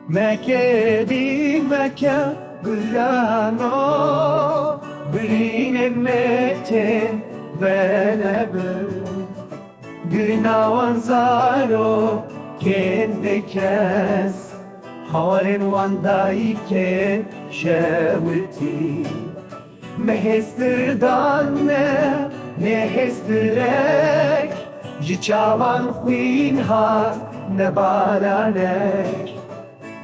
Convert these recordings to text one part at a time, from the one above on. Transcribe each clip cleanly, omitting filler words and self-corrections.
Mekke di Mekke Gülano Birinin metin Velebir Gülnavan zaro Kendi kes Halen vandayke Şeviti Mehestirdan ne hestirek Jiçavan khwinha ne baranek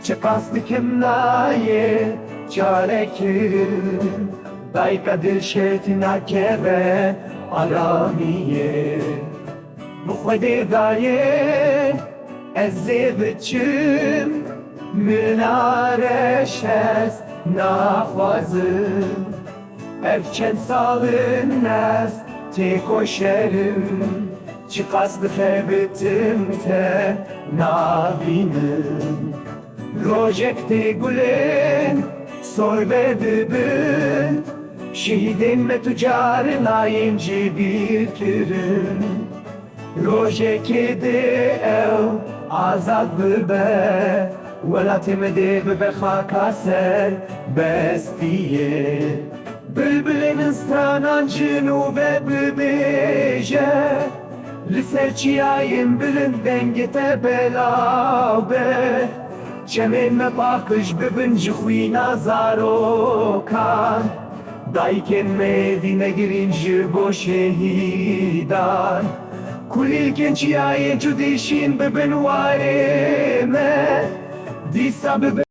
Çepastıkim naye çarekim Dayka dilşetina kebe aramiye Mukhvede daye ezze biçim Minareşes nafazım Evçen salın nes te koşerim Çıkaslı febitim te nabinim Rojekte gülün sorbe dübün Şehidin me tüccarın ayinci bir türün Rojekede ev azad bıbe Vela temede bıbe khaka ser bestiye Bülbülün stranan cünube bıbeje Liserçiyayın bülün dengete belabe Çemen me bakış bibin jixwina zarokan Dayken Medine girinci bo şehidan Kulil gençiyaye cudişin bibin vareme Disa bibin